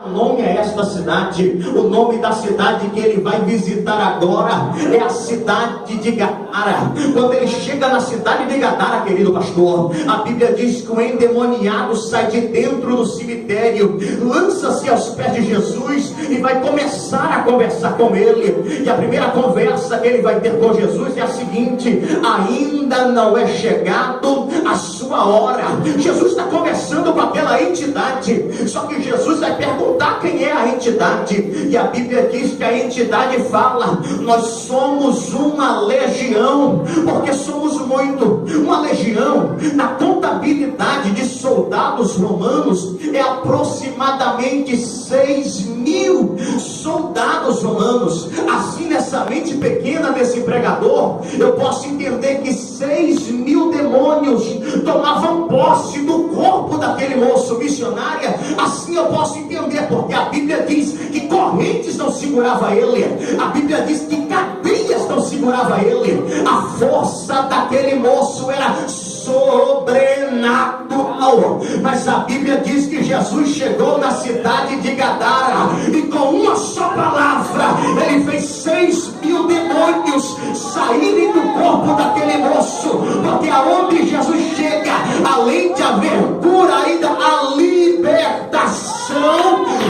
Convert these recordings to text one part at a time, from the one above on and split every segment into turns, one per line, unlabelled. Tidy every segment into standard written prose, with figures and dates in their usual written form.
nome é esta cidade. O nome da cidade que ele vai visitar agora é a cidade de Gadara. Quando ele chega na cidade de Gadara, querido pastor, a Bíblia diz que o endemoniado sai de dentro do cemitério, lança-se aos pés de Jesus e vai começar a conversar com ele. E a primeira conversa que ele vai ter com Jesus é a seguinte: ainda não é chegado a sua hora. Jesus está conversando com aquela entidade, só que Jesus vai perguntar quem é a entidade, e a Bíblia diz que a entidade fala: nós somos uma legião, porque somos muito. Uma legião, na contabilidade de soldados romanos, é aproximadamente 6.000 soldados romanos. Assim, nessa mente pequena desse pregador, eu posso entender que 6.000 demônios tomavam posse do corpo daquele moço missionária. Assim eu posso entender, porque a Bíblia diz que correntes não segurava ele, a Bíblia diz que cadeias não segurava ele. A força daquele moço era sobrenatural. Mas a Bíblia diz que Jesus chegou na cidade de Gadara e com uma só palavra ele fez 6.000 demônios saírem do corpo daquele moço. Porque aonde Jesus chega, além de haver cura, ainda há libertação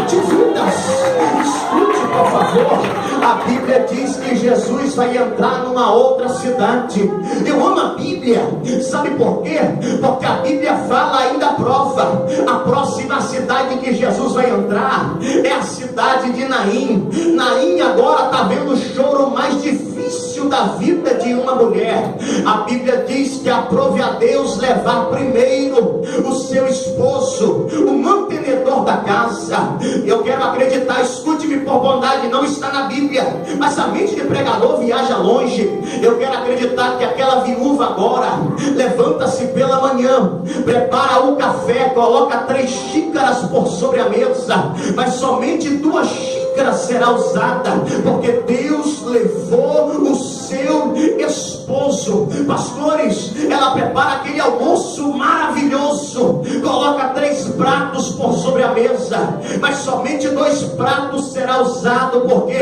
de vidas. Escute, por favor. A Bíblia diz que Jesus vai entrar numa outra cidade. Eu amo a Bíblia, sabe por quê? Porque a Bíblia fala ainda a prova. A próxima cidade que Jesus vai entrar é a cidade de Naim. Naim agora está vendo o choro mais difícil da vida de uma mulher. A Bíblia diz que aprove a Deus levar primeiro o seu esposo, o mantenedor da casa. Eu quero acreditar, escute-me por bondade, não está na Bíblia, mas a mente de pregador viaja longe. Eu quero acreditar que aquela viúva agora levanta-se pela manhã, prepara o café, coloca 3 xícaras por sobre a mesa, mas somente 2 xícaras será usada, porque Deus levou o seu esposo. Pastores, ela prepara aquele almoço maravilhoso, coloca 3 pratos por sobre a mesa, mas somente 2 pratos será usado, porque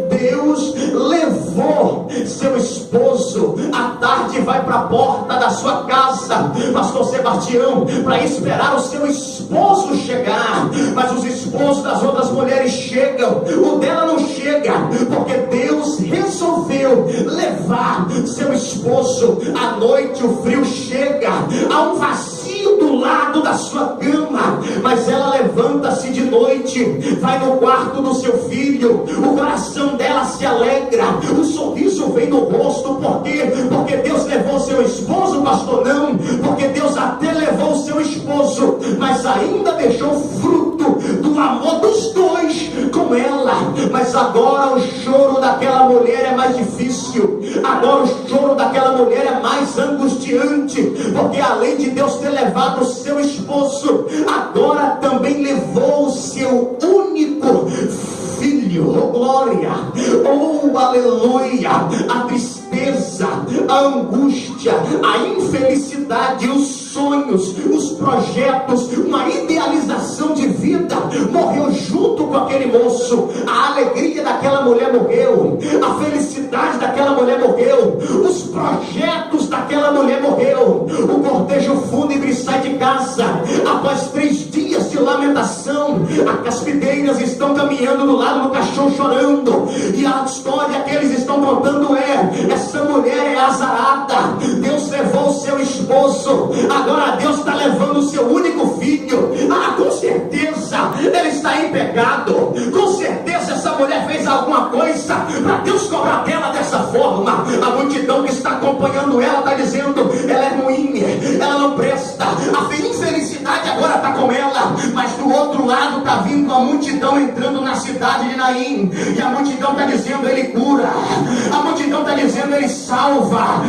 Deus levou seu esposo. À tarde vai para a porta da sua casa, pastor Sebastião, para esperar o seu esposo chegar, mas os esposos das outras mulheres chegam, o dela não chega, porque Deus resolveu levar seu esposo. À noite o frio chega, há um vazio do lado da sua cama, mas ela levanta-se de noite, vai no quarto do seu filho, o coração dela se alegra, o sorriso vem no rosto. Por quê? Porque Deus levou seu esposo, pastor? Não, porque Deus até levou seu esposo, mas ainda deixou fruto do amor dos 2 com ela. Mas agora o choro daquela mulher é mais difícil, agora o choro daquela mulher é mais angustiante, porque além de Deus ter levado o seu esposo, agora também levou o seu único filho. Oh glória, oh aleluia. A tristeza, a angústia, a infelicidade, os sonhos, os projetos, uma idealização de vida morreu junto com aquele moço. A alegria daquela mulher morreu, a felicidade daquela mulher morreu, os projetos daquela mulher morreu. O cortejo fúnebre sai de casa após 3 dias de lamentação. As fideiras estão caminhando do lado do caixão chorando, e a história que eles estão contando é: essa mulher é azarada, Deus levou o seu esposo, agora Deus está levando o seu único filho. Com certeza ele está em pecado, com certeza essa mulher fez alguma coisa para Deus cobrar dela dessa forma. A multidão que está acompanhando ela está dizendo: ela é ruim, ela não presta, a infelicidade agora está com ela. Mas do outro lado está vindo a multidão entrando na cidade de Naim, e a multidão está dizendo: ele cura, a multidão está dizendo: ele salva,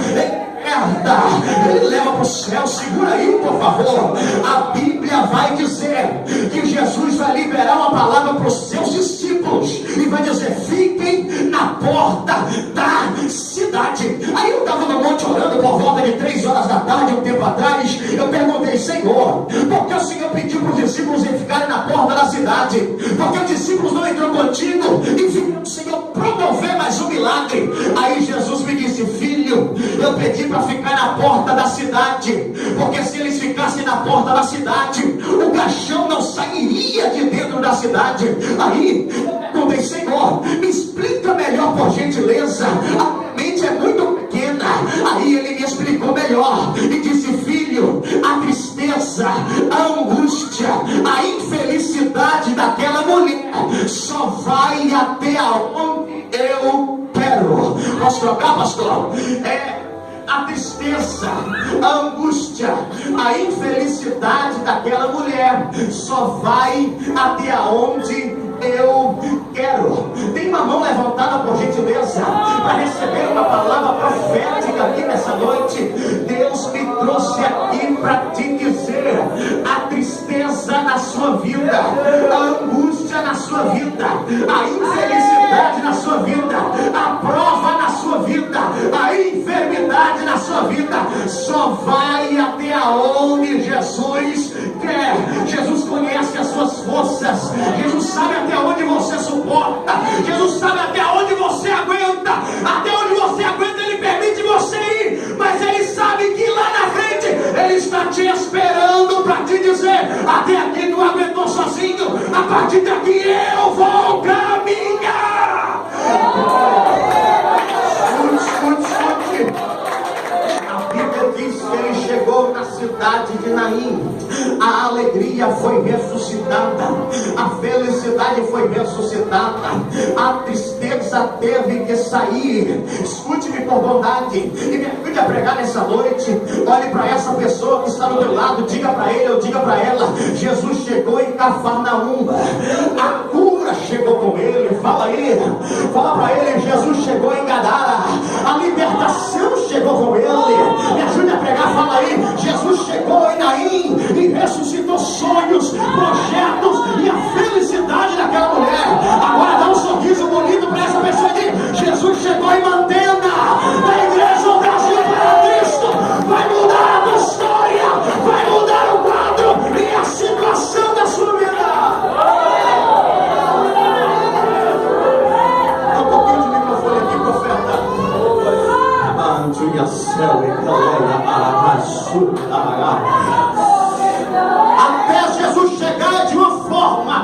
ele leva para o céu. Segura aí, por favor. A Bíblia vai dizer que Jesus vai liberar uma palavra para os seus discípulos e vai dizer: fiquem na porta da cidade. Aí eu estava no monte orando por volta de 3 horas da tarde, um tempo atrás. Eu perguntei: Senhor, por que o Senhor pediu para os discípulos ficarem na porta da cidade? Porque porque os discípulos não entrou contigo e viram o Senhor promover mais um milagre. Aí Jesus me disse: filho, eu pedi para ficar na porta da cidade, porque se eles ficassem na porta da cidade, o caixão não sairia de dentro da cidade. Aí eu perguntei: Senhor, me explica melhor, por gentileza, a mente é muito pequena. Aí ele me explicou melhor e disse: filho, a tristeza, a angústia, a infelicidade daquela mulher só vai até aonde eu quero. Posso trocar, pastor? A tristeza, a angústia, a infelicidade daquela mulher só vai até aonde eu quero. Tem uma mão levantada, por gentileza, para receber uma palavra profética aqui nessa noite. Deus me trouxe aqui para te dizer: a tristeza na sua vida, a angústia na sua vida, a infelicidade na sua vida, a prova na sua vida, a enfermidade na sua vida só vai até aonde Jesus quer. Jesus conhece as suas forças, Jesus sabe até onde você suporta, Jesus sabe até onde você aguenta. Até onde você aguenta Ele permite você ir, mas Ele sabe que lá na frente Ele está te esperando para te dizer: até aqui não aguentou sozinho, a partir daqui eu vou caminhar. Escute. A Bíblia diz que ele chegou na cidade de Naim. A alegria foi ressuscitada, a felicidade foi ressuscitada, a tristeza teve que sair. Escute-me por bondade e me ajude a pregar nessa noite. Olhe para essa pessoa que está do meu lado, diga para ele ou diga para ela: Jesus chegou em Cafarnaum, a cura chegou com ele. Fala aí, fala para ele: Jesus chegou em Gadara, a libertação chegou com ele. Me ajude a pregar, fala aí: Jesus chegou em Naim e ressuscitou sonhos, projetos e a felicidade daquela mulher. Agora dá um sorriso bonito para essa pessoa e diz: Jesus chegou em Mantena, na igreja do Brasil para Cristo. Vai mudar a tua história, vai mudar o quadro e a situação da sua vida. Dá um pouquinho de microfone aqui, profeta. Até Jesus chegar de uma forma,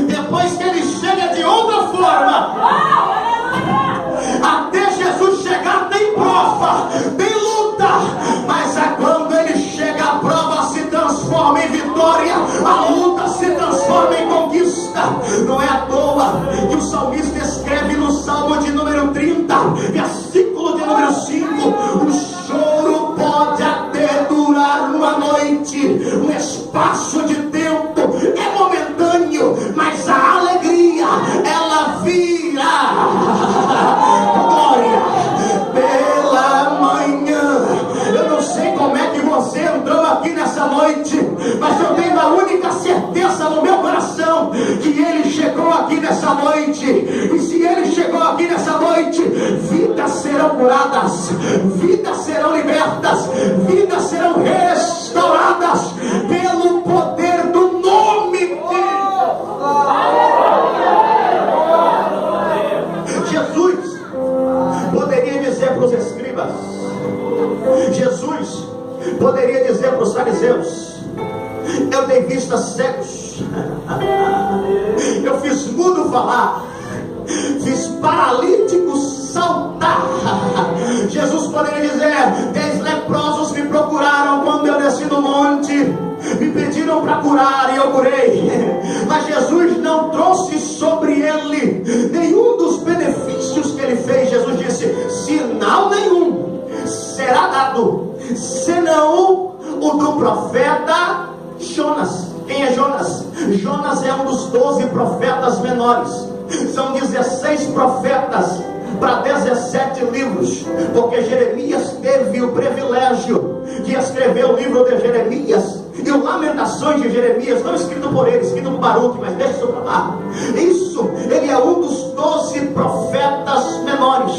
depois que ele chega de outra forma. Até Jesus chegar tem prova, tem luta, mas é quando ele chega, a prova se transforma em vitória, a luta se transforma em conquista. Não é à toa que o salmista escreve no Salmo de número 30, versículo de número 5: o choro pode até durar uma noite, um espaço de tempo, é momentâneo, mas a alegria, ela vira glória pela manhã. Eu não sei como é que você entrou aqui nessa noite, mas eu tenho a única certeza no meu coração que ele chegou aqui nessa noite. E se ele chegou aqui nessa noite, vidas serão curadas, vidas serão libertas, vidas serão restauradas pelo poder do nome de Jesus. Poderia dizer para os escribas, Jesus poderia dizer para os fariseus: eu dei vista cegos, eu fiz mudo falar, fiz paralíticos saltar. Jesus poderia dizer: 10 leprosos me procuraram quando eu desci do monte, me pediram para curar e eu curei. Mas Jesus não trouxe sobre ele nenhum dos benefícios que ele fez. Jesus disse: sinal nenhum será dado, senão o do profeta Jonas. Quem é Jonas? Jonas é um dos 12 profetas menores. São 16 profetas para 17 livros, porque Jeremias teve o privilégio de escrever o livro de Jeremias E o Lamentações de Jeremias, não escrito por ele, escrito por Baruque, mas deixa isso para lá. Isso, ele é um dos 12 profetas menores.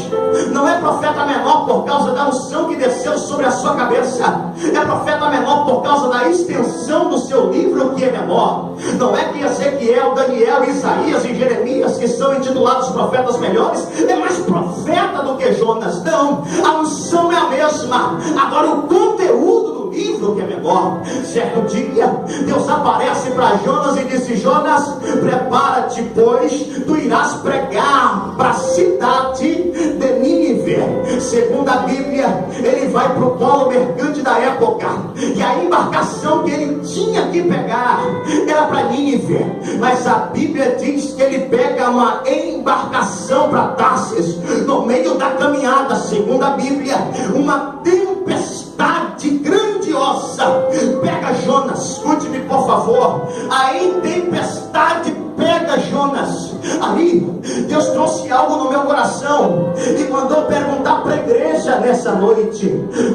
Não é profeta menor por causa da unção que desceu sobre a sua cabeça. É profeta menor por causa da extensão do seu livro, que é menor. Não é que Ezequiel, Daniel, Isaías e Jeremias, que são intitulados profetas melhores, é mais profeta do que Jonas. Não, a unção é a mesma. Agora o conteúdo do livro que é menor. Certo dia, Deus aparece para Jonas e disse: Jonas, prepara-te, pois tu irás pregar para a cidade de Nínive. Segundo a Bíblia, ele vai para o polo mercante da época, e a embarcação que ele tinha que pegar era para Nínive, mas a Bíblia diz que ele pega uma embarcação para Tarsis. No meio da caminhada, segundo a Bíblia, uma tempestade grandiosa pega Jonas. Escute-me, por favor. A tempestade pega Jonas. Aí Deus trouxe algo no meu coração e mandou perguntar para a igreja nessa noite: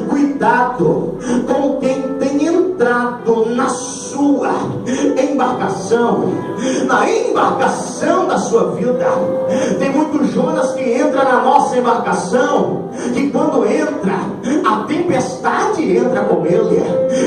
cuidado com quem tem entrado na sua embarcação, na embarcação da sua vida. Tem muito Jonas que entra na nossa embarcação, que quando entra, a tempestade entra com ele.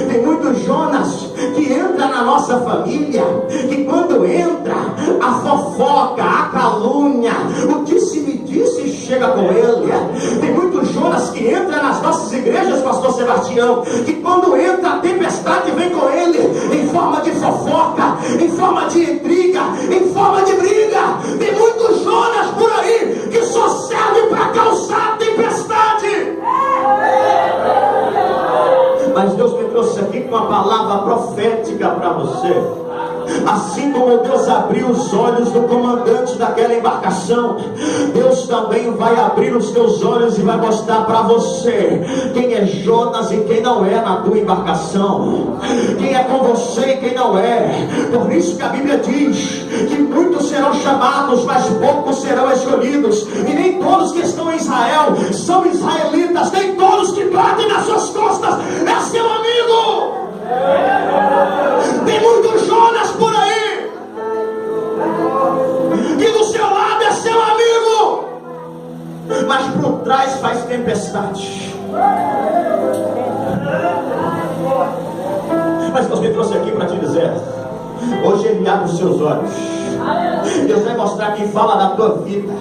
Tem muito Jonas que entra na nossa família, que quando entra, a fofoca, a calúnia, o disse-me-disse chega com ele. Tem muito Jonas que entra nas nossas igrejas, pastor Sebastião, que quando entra, a tempestade vem com ele, em forma de fofoca, em forma de intriga, em forma de briga. Tem muito Jonas por aí que só serve para causar tempestade. Mas Deus me trouxe aqui com uma palavra profética para você. Assim como Deus abriu os olhos do comandante daquela embarcação, Deus também vai abrir os teus olhos e vai mostrar para você quem é Jonas e quem não é na tua embarcação, quem é com você e quem não é. Por isso que a Bíblia diz que muitos serão chamados, mas poucos serão escolhidos. E nem todos que estão em Israel são israelitas, nem todos que batem nas suas costas é seu amigo. Tem muito Jonas por aí, que do seu lado é seu amigo, mas por trás faz tempestade. Mas Deus me trouxe aqui para te dizer: hoje Ele abre os seus olhos. Deus vai mostrar quem fala da tua vida.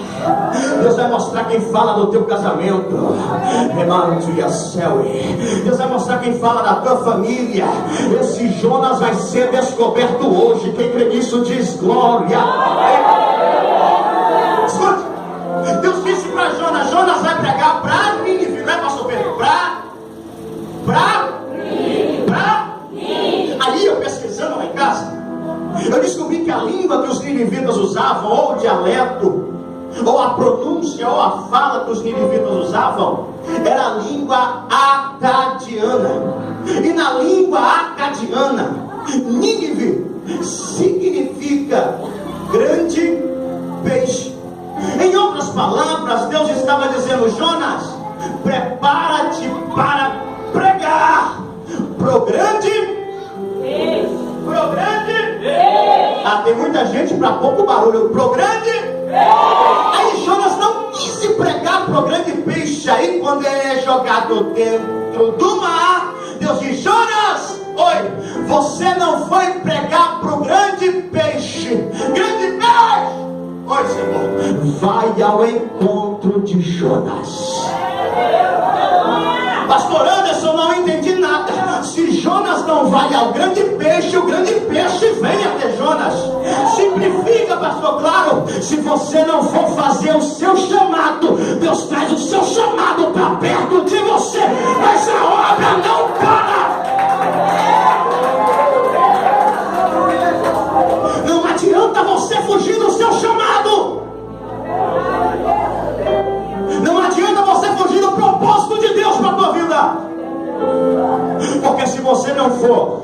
Deus vai mostrar quem fala do teu casamento. Deus vai mostrar quem fala da tua família. Esse Jonas vai ser descoberto hoje. Quem crê nisso diz glória. Escute, Deus disse para Jonas: Jonas vai pregar para Nínive, não é, pastor Pedro? Aí eu pesquisando lá em casa, eu descobri que a língua que os ninivitas usavam, ou o dialeto, ou a pronúncia, ou a fala que os ninivitas usavam, era a língua acadiana. E na língua acadiana, Nínive significa grande peixe. Em outras palavras, Deus estava dizendo: Jonas, prepara-te para pregar pro grande peixe. Pro grande peixe. Ah, tem muita gente para pouco barulho. Pro grande peixe. Aí Jonas não quis pregar pro grande peixe. Aí quando ele é jogado dentro do mar, Deus diz: Jonas, oi, você não foi pregar pro grande peixe. Grande peixe, oi, Senhor, vai ao encontro de Jonas. Pastor Anderson, não entendi nada. Se Jonas não vai ao grande peixe, o grande peixe vem até Jonas. Simplifica, pastor, claro. Se você não for fazer o seu chamado, Deus traz o seu chamado para perto de você. Mas a obra não para. Não adianta você fugir do seu chamado. Não adianta você fugir do propósito de Deus para a tua vida. Porque se você não for,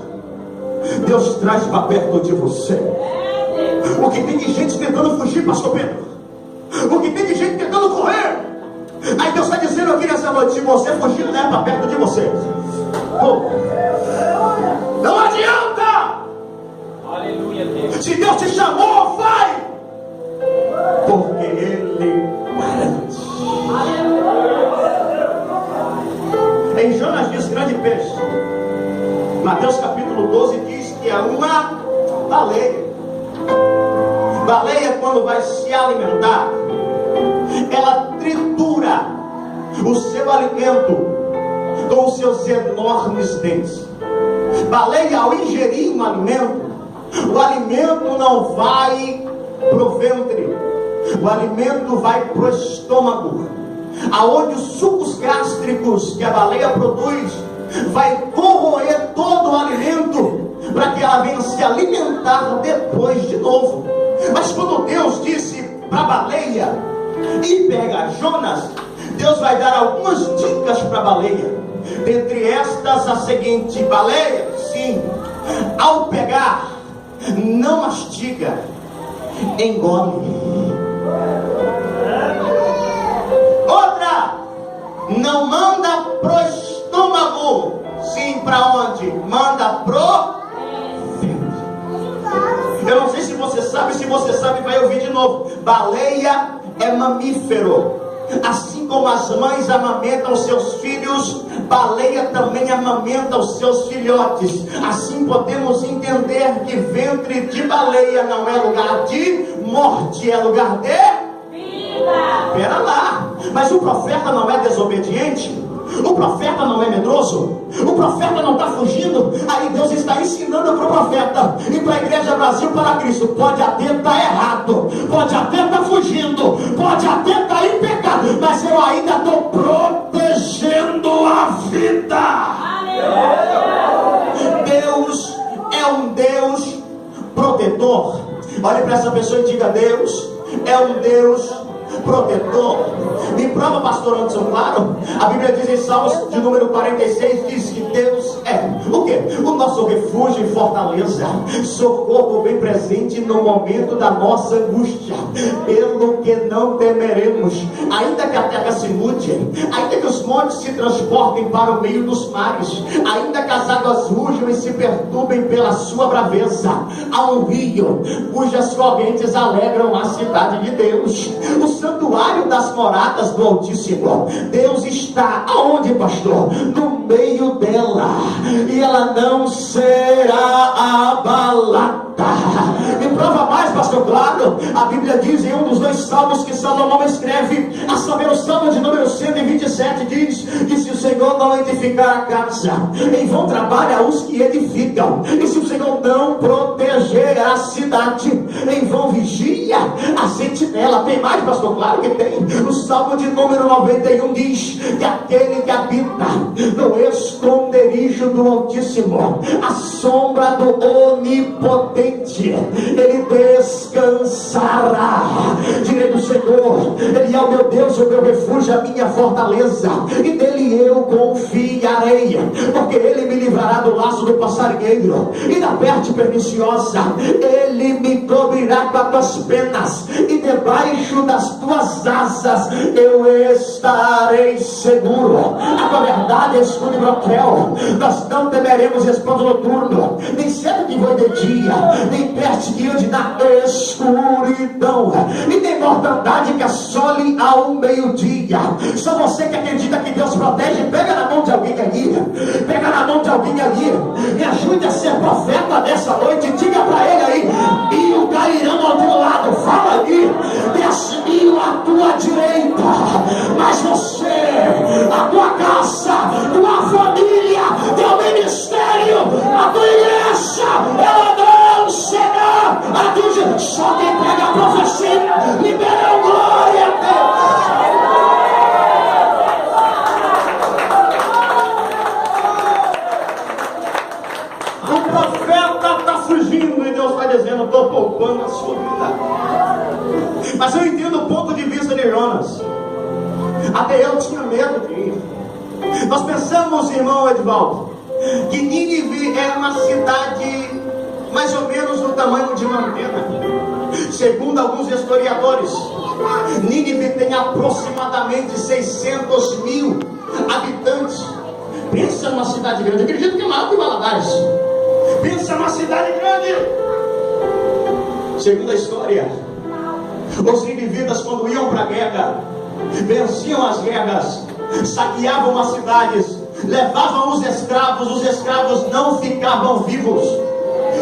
Deus traz para perto de você. O que tem de gente tentando fugir, pastor Pedro? O que tem de gente tentando correr? Aí Deus está dizendo aqui nessa noite: se você fugir, não é para perto de você. Não adianta.
Aleluia, Deus.
Se Deus te chamou, vai. Porque Ele garante. Em Jonas diz grande peixe. Mateus capítulo 12 diz que é uma baleia. Baleia, quando vai se alimentar, ela tritura o seu alimento com os seus enormes dentes. Baleia, ao ingerir um alimento, o alimento não vai para o ventre, o alimento vai para o estômago, aonde os sucos gástricos que a baleia produz vai corroer todo o alimento para que ela venha se alimentar depois de novo. Mas quando Deus disse para a baleia e pega Jonas, Deus vai dar algumas dicas para a baleia. Dentre estas, a seguinte: baleia, sim, ao pegar, não mastiga, engole. Outra, não manda pro estômago, sim, para onde? Manda pro ventre. Eu não sei se você sabe, vai ouvir de novo. Baleia é mamífero. Assim como as mães amamentam seus filhos, baleia também amamenta os seus filhotes. Assim podemos entender que ventre de baleia não é lugar de morte, é lugar de vida. Pera lá, mas o profeta não é desobediente? O profeta não é medroso? O profeta não está fugindo? Aí Deus está ensinando para o profeta e para a igreja Brasil para Cristo: pode até estar errado, pode até estar fugindo, pode até estar em pecado, mas eu ainda estou protegendo a vida. Deus é um Deus protetor. Olhe para essa pessoa e diga: Deus é um Deus protetor. Me prova, pastor Anderson, claro. A Bíblia diz em Salmos de número 46, diz que Deus é o quê? O nosso refúgio e fortaleza, socorro bem presente no momento da nossa angústia. Pelo que não temeremos, ainda que a terra se mude, ainda que os montes se transportem para o meio dos mares, ainda que as águas rujam e se perturbem pela sua braveza. Há um rio cujas correntes alegram a cidade de Deus, o santuário das moradas do Altíssimo. Deus está aonde, pastor? No meio dela, e ela não será abalada. Me prova mais, pastor. Claro, a Bíblia diz em um dos dois salmos que Salomão escreve, a saber, o salmo de número 127, diz que se o Senhor não edificar a casa, em vão trabalha os que edificam, e se o Senhor não proteger a cidade, em vão vigia a sentinela. Tem mais, pastor? Claro que tem. O salmo de número 91 diz que aquele que habita no esconderijo do Altíssimo, a sombra do Onipotente, ele descansará. Direi do Senhor: Ele é o meu Deus, o meu refúgio, a minha fortaleza, e nele eu confiarei, porque ele me livrará do laço do passarinheiro e da peste perniciosa. Ele me cobrirá com as tuas penas, e debaixo das tuas asas eu estarei seguro. A tua verdade é escudo e broquel. Nós não temeremos espanto noturno, nem cedo que voe de dia, nem peste que ande na escuridão, e nem mortandade que assole ao meio-dia. Só você que acredita que Deus protege, pega na mão de alguém ali, pega na mão de alguém ali, me ajude a ser profeta nessa noite. Diga para ele aí: mil cairão ao teu lado, fala aí, 10.000 à tua direita, mas você, a tua casa, tua família, teu ministério, a tua igreja, ela não será atingida. Só quem pega a profecia libera glória a Deus. O profeta está fugindo e Deus está dizendo: estou poupando a sua vida. Mas eu entendo o ponto de vista de Jonas. Até eu tinha medo de ir. Nós pensamos, irmão Edvaldo, que Nínive era uma cidade mais ou menos do tamanho de uma antena. Segundo alguns historiadores, Nínive tem aproximadamente 600.000 habitantes. Pensa numa cidade grande. Eu acredito que é maior que Valadares. Pensa numa cidade grande. Segunda história: os ninivitas, quando iam para a guerra, venciam as guerras, saqueavam as cidades, levavam os escravos não ficavam vivos.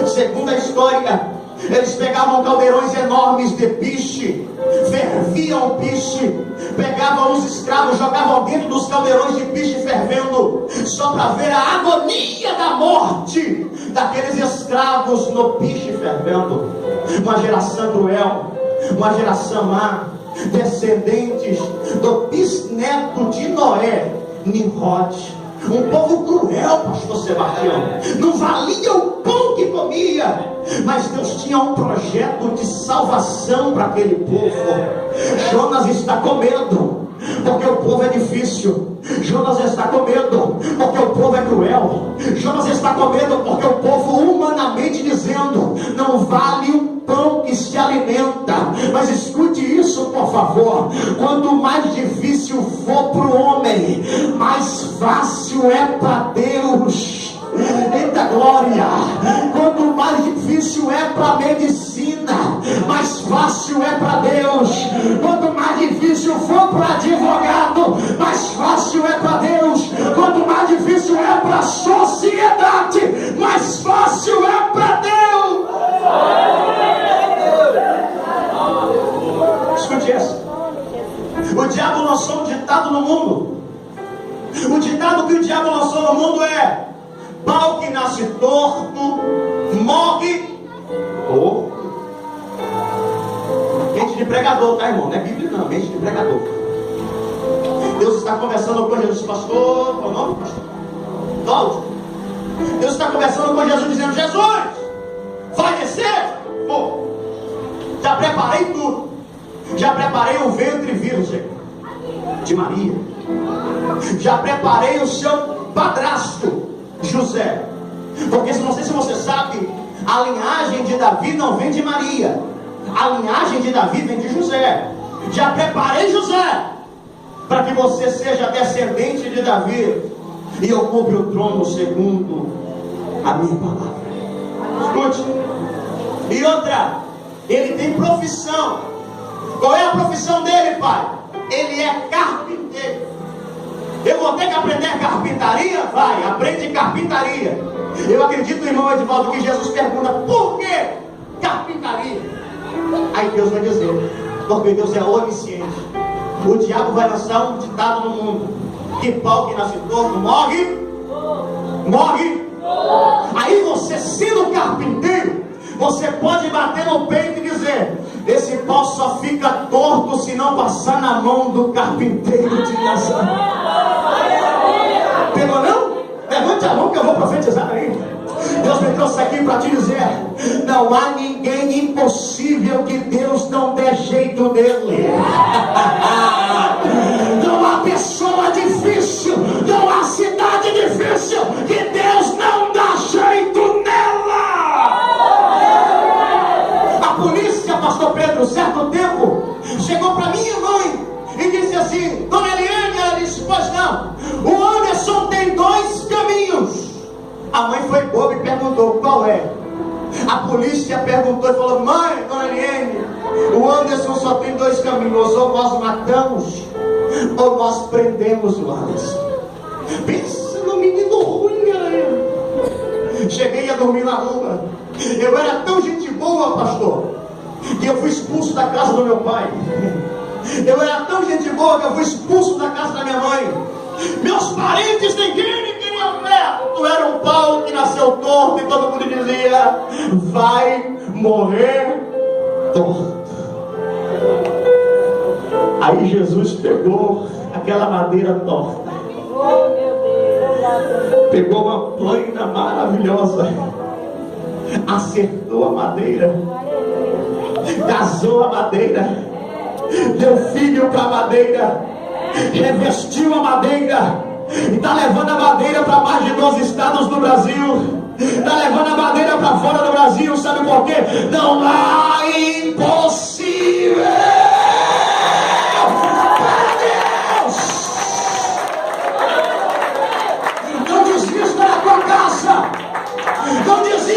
Segunda história: eles pegavam caldeirões enormes de piche, ferviam o piche, pegavam os escravos, jogavam dentro dos caldeirões de piche fervendo, só para ver a agonia da morte daqueles escravos no piche fervendo. Uma geração cruel, uma geração má, descendentes do bisneto de Noé, Nimrod. Um povo cruel, pastor Sebastião. Não valia o pão que comia, mas Deus tinha um projeto de salvação para aquele povo. Jonas está com medo, porque o povo é difícil. Jonas está com medo, porque o povo é cruel. Jonas está com medo, porque o povo, humanamente dizendo, não vale um pão que se alimenta. Mas escute isso, por favor: quanto mais difícil for para o homem, mais fácil é para Deus. Eita glória! Quanto mais difícil é para a medicina, mais fácil é para Deus. Quanto mais difícil for para advogado, mais fácil é para Deus. Quanto mais difícil é para a sociedade, mais fácil é para Deus. Escute essa: o diabo lançou um ditado no mundo. O ditado que o diabo lançou no mundo é: pau que nasce torto, morre torto. Mente de pregador, tá, irmão? Não é Bíblia não, mente de pregador. Deus está conversando com Jesus, pastor. Qual o nome, pastor? Cláudio. Deus está conversando com Jesus, dizendo: Jesus, vai descer? Pô, já preparei tudo. Já preparei o ventre virgem de Maria. Já preparei o seu padrasto José. Porque não sei se você sabe, a linhagem de Davi não vem de Maria, a linhagem de Davi vem de José. Já preparei José para que você seja descendente de Davi e ocupe o trono segundo a minha palavra. Escute. E outra, ele tem profissão. Qual é a profissão dele, pai? Ele é carpinteiro. Eu vou ter que aprender carpintaria? Vai, aprende carpintaria. Eu acredito, irmão Edivaldo, que Jesus pergunta: por que carpintaria? Aí Deus vai dizer: porque Deus é onisciente. O diabo vai lançar um ditado no mundo: que pau que nasce torto morre. Aí você, sendo carpinteiro, você pode bater no peito e dizer: esse pau só fica torto se não passar na mão do carpinteiro de Nazaré. Pegou não? Levante a mão que eu vou profetizar aí. Deus me trouxe aqui para te dizer: não há ninguém impossível que Deus não dê jeito nele. Não há pessoa difícil, não há cidade difícil que Deus não dá jeito nela. A polícia, pastor Pedro, certo tempo, chegou para minha mãe e disse assim: dona Eliane, ela disse: pois não, o Anderson tem 2 caminhos. A mãe foi boba e perguntou: qual é? A polícia perguntou e falou: mãe, dona Eliane, o Anderson só tem 2 caminhos: ou nós matamos, ou nós prendemos o Anderson. Pensa no menino ruim, galera. Cheguei a dormir na rua. Eu era tão gente boa, pastor, que eu fui expulso da casa do meu pai. Eu era tão gente boa que eu fui expulso da casa da minha mãe. Meus parentes, ninguém me queria perto. Tu era um pau que nasceu torto e todo mundo dizia: vai morrer torto. Aí Jesus pegou aquela madeira torta, pegou uma plana maravilhosa, acertou a madeira, casou a madeira, deu filho para a madeira, revestiu a madeira, e está levando a madeira para mais de 12 estados do Brasil, está levando a madeira para fora do Brasil. Sabe por quê? Não há impossível para Deus. Não desista da tua casa, não desista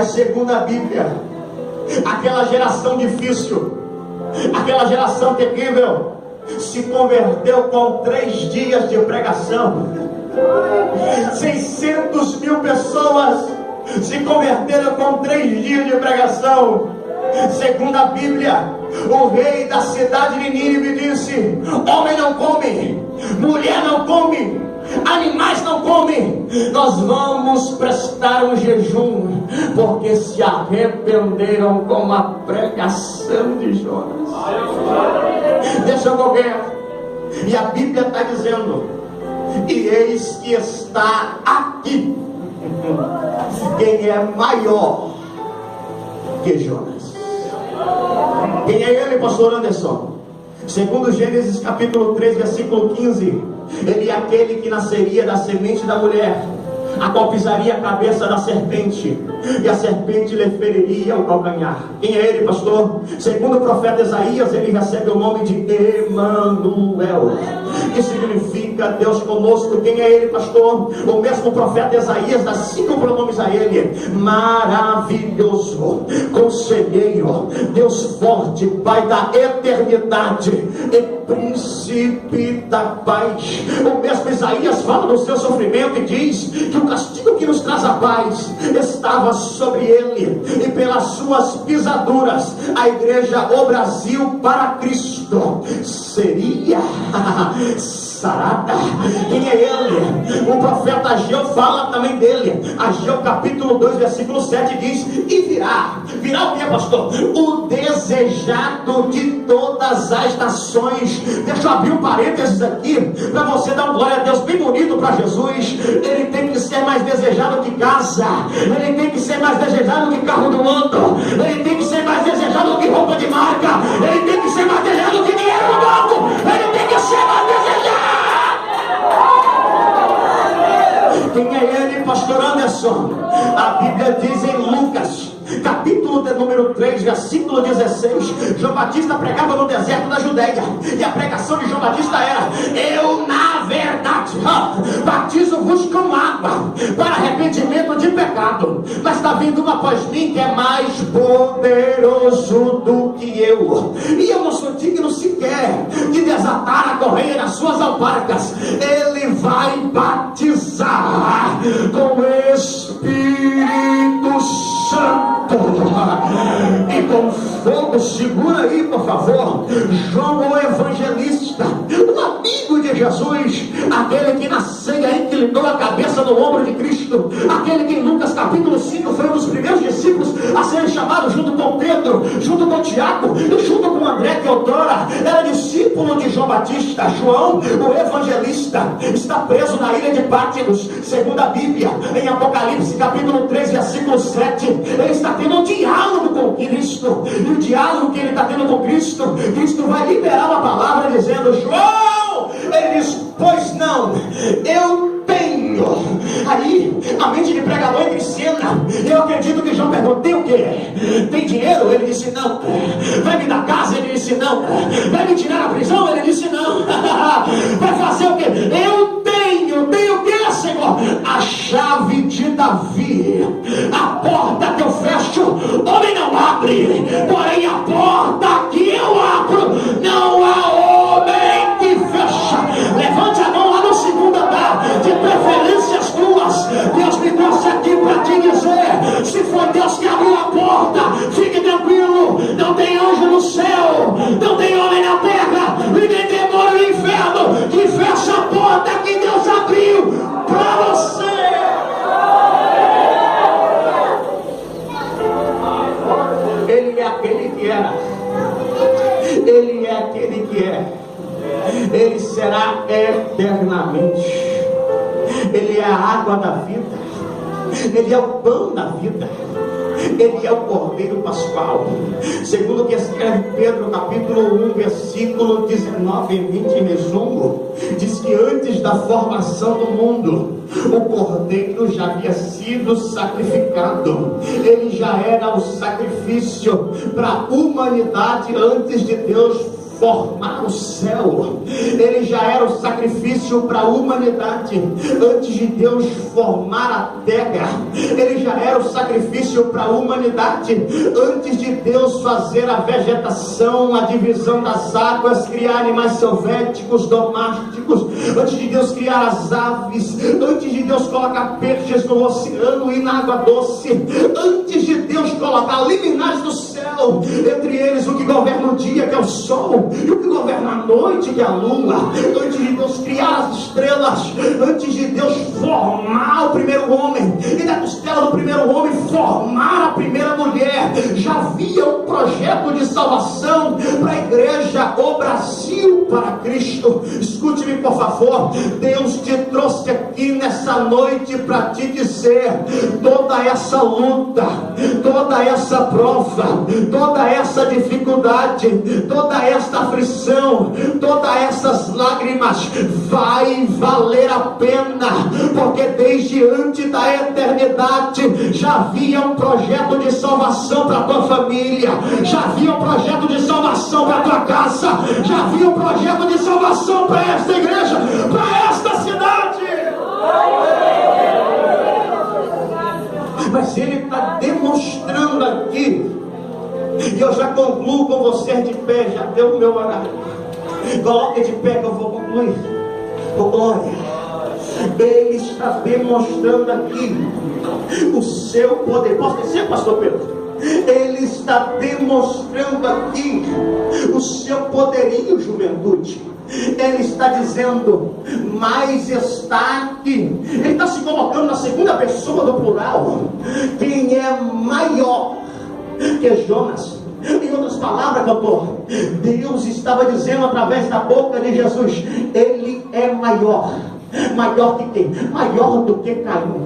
Mas segundo a Bíblia, aquela geração difícil, aquela geração terrível, se converteu com 3 dias de pregação. 600 mil pessoas se converteram com 3 dias de pregação. Segundo a Bíblia, o rei da cidade de Nínive disse: homem não come, mulher não come, animais não comem, nós vamos prestar um jejum, porque se arrependeram com a pregação de Jonas. Deixa eu ver. E a Bíblia está dizendo: e eis que está aqui quem é maior que Jonas. Quem é ele, pastor Anderson? Segundo Gênesis capítulo 3, versículo 15, ele é aquele que nasceria da semente da mulher, a qual pisaria a cabeça da serpente, e a serpente lhe feriria o calcanhar. Quem é ele, pastor? Segundo o profeta Isaías, ele recebe o nome de Emanuel, que significa Deus conosco. Quem é ele, pastor? O mesmo profeta Isaías dá 5 pronomes a ele: maravilhoso, conselheiro, Deus forte, Pai da eternidade e príncipe da paz. O mesmo Isaías fala do seu sofrimento e diz que o castigo que nos traz a paz estava sobre ele, e pelas suas pisaduras a igreja, o Brasil, para Cristo seria sarada. Quem é ele? O profeta Ageu fala também dele. Ageu capítulo 2, versículo 7 diz: e virá o que, pastor? O desejado de todas as nações. Deixa eu abrir um parênteses aqui, para você dar um glória a Deus bem bonito para Jesus. Ele tem que ser mais desejado que casa, ele tem que ser mais desejado que carro do ano, ele tem que ser mais desejado que roupa de marca, ele tem que ser mais desejado que dinheiro no banco, ele tem que ser mais desejado. Quem é ele, pastor Anderson? A Bíblia diz em Lucas capítulo de número 3, versículo 16, João Batista pregava no deserto da Judéia, e a pregação de João Batista era: eu na verdade batizo-vos com água para arrependimento de pecado, mas está vindo um após mim que é mais poderoso do que eu, e eu não sou digno sequer de desatar a correia das suas alparcas. Ele vai batizar com o Espírito Santo e com fogo. Segura aí, por favor. João o evangelista, o amigo de Jesus, aquele que na ceia inclinou a cabeça no ombro de Cristo, aquele que em Lucas capítulo 5 foi um dos primeiros discípulos a serem chamados, junto com Pedro, junto com Tiago e junto com André, que outrora era discípulo de João Batista. João o evangelista está preso na ilha de Pátimos. Segundo a Bíblia, em Apocalipse capítulo 3, versículo 7, ele está tendo um diálogo com Cristo, e o diálogo que ele está tendo com Cristo, Cristo vai liberar uma palavra dizendo: João, ele diz: pois não, eu tenho. Aí a mente de pregador entra em cena. Eu acredito que João perguntou: tem o quê? Tem dinheiro? Ele disse: não. Vai me dar casa? Ele disse: não. Vai me tirar da prisão? Ele disse: não. Vai fazer o quê? Eu tenho o quê, Senhor? A chave de Davi. A porta que eu fecho, homem não abre, porém a porta que eu abro, não há homem que fecha. Levante a mão lá no segundo andar, de preferência as tuas. Deus me trouxe aqui para te dizer: se foi Deus que abriu a porta, fique tranquilo. Não tem anjo no céu, não tem homem na terra, e nem demônio no inferno que fecha a porta que Deus abriu para você. Ele é aquele que era, ele é aquele que é, ele será eternamente. Ele é a água da vida, ele é o pão da vida, ele é o Cordeiro Pascual. Segundo o que escreve Pedro capítulo 1, versículo 19 e 20, em resumo, diz que antes da formação do mundo, o Cordeiro já havia sido sacrificado. Ele já era o sacrifício para a humanidade antes de Deus formar o céu. Ele já era o sacrifício para a humanidade. Antes de Deus formar a terra, ele já era o sacrifício para a humanidade. Antes de Deus fazer a vegetação, a divisão das águas, criar animais silvéticos, domésticos, antes de Deus criar as aves, antes de Deus colocar peixes no oceano e na água doce, antes de Deus colocar liminares do céu, entre eles o que governa o dia, que é o sol, e o que governa a noite, que é a lua, antes de Deus criar as estrelas, antes de Deus formar o primeiro homem, e da costela do primeiro homem formar a primeira mulher, já havia um projeto de salvação para a igreja, o Brasil para Cristo. Escute-me, por favor. Deus te trouxe aqui nessa noite para te dizer: toda essa luta, toda essa prova, toda essa dificuldade, toda essa aflição, todas essas lágrimas vai valer a pena, porque desde antes da eternidade já havia um projeto de salvação para a tua família, já havia um projeto de salvação para a tua casa, já havia um projeto de salvação para esta igreja, para esta cidade. Mas ele está demonstrando aqui, e eu já concluo com você de pé, já deu o meu horário. Coloque de pé que eu vou concluir. Oh, glória. Ele está demonstrando aqui o seu poder. Posso dizer, pastor Pedro? Ele está demonstrando aqui o seu poderio, juventude. Ele está dizendo, mas está aqui. Ele está se colocando na segunda pessoa do plural. Quem é maior que Jonas? Em outras palavras, cantor, Deus estava dizendo através da boca de Jesus: ele é maior. Maior que quem? Maior do que Caim,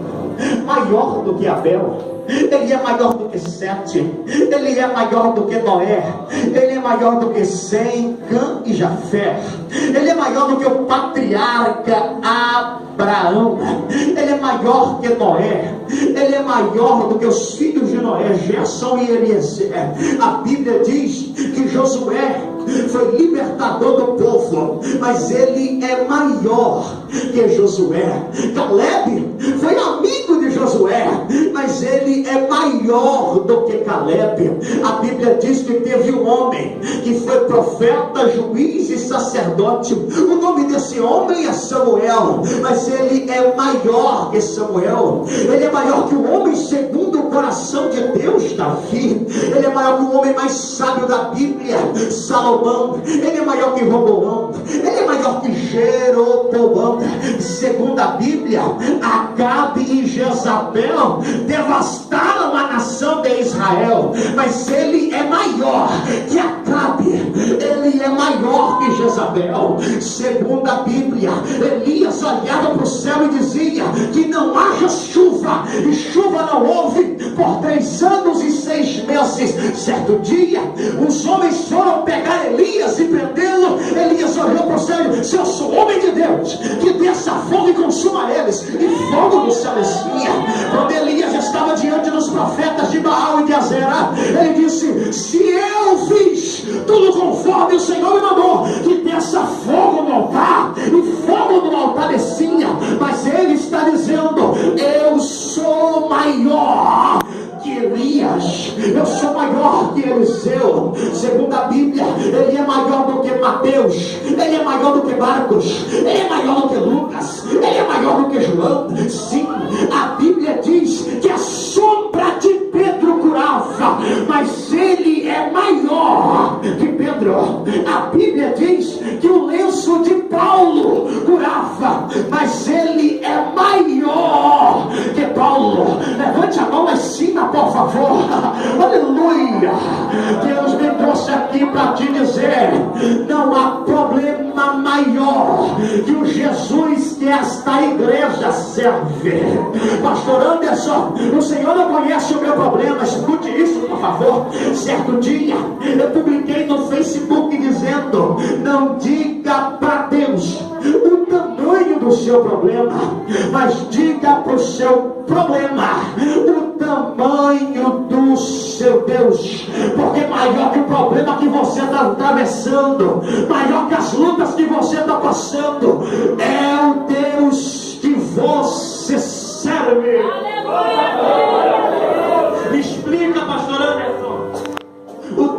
maior do que Abel. Ele é maior do que Sete, ele é maior do que Noé, ele é maior do que Sem, Cã e Jafé, ele é maior do que o patriarca Abraão, ele é maior que Noé, ele é maior do que os filhos de Noé, Gerson e Eliezer. A Bíblia diz que Josué foi libertador do povo, mas ele é maior que Josué. Caleb foi amigo de Josué, mas ele é maior do que Caleb. A Bíblia diz que teve um homem que foi profeta, juiz e sacerdote. O nome desse homem é Samuel, mas ele é maior que Samuel. Ele é maior que o homem segundo o coração de Deus, Davi. Ele é maior que o homem mais sábio da Bíblia, Salomão. Ele é maior que Roboão. Ele é maior que Jeroboão. Segundo a Bíblia, Acabe e Jezabel devastaram a nação de Israel, mas ele é maior que Acabe, ele é maior que Jezabel. Segundo a Bíblia, Elias olhava para o céu e dizia que não haja chuva, e chuva não houve por 3 anos e 6 meses. Certo dia, os homens foram pegar Elias e prendê-lo. Elias olhou para o céu e disse: eu sou homem de Deus, que desça fogo e consuma eles. E fogo do céu descia. Quando Elias estava diante dos profetas de Baal e de Azera, ele disse: se eu fiz tudo conforme o Senhor me mandou, que desça fogo no altar, e fogo no altar descia. Mas ele está dizendo: eu sou maior que Elias, eu sou maior que Eliseu. Segundo a Bíblia, ele é maior do que Mateus, ele é maior do que Marcos, ele é maior do que Lucas, ele é maior do que João. Sim, a Bíblia diz que a sombra de Pedro curava, mas ele é maior que Pedro. A Bíblia diz que o lenço de Paulo curava, mas ele é maior que Paulo. Levante a mão lá em cima, por favor. Aleluia. Deus me trouxe aqui para te dizer: não há problema maior que o Jesus que esta igreja serve. Pastor Anderson, o Senhor não conhece o meu problema. Escute isso, por favor. Certo dia eu publiquei no Facebook dizendo: não diga para Deus o tamanho do seu problema, mas diga para o seu problema o tamanho do seu Deus, porque maior que o problema que você está atravessando, maior que as lutas que você está passando, é o Deus que você serve.
Aleluia.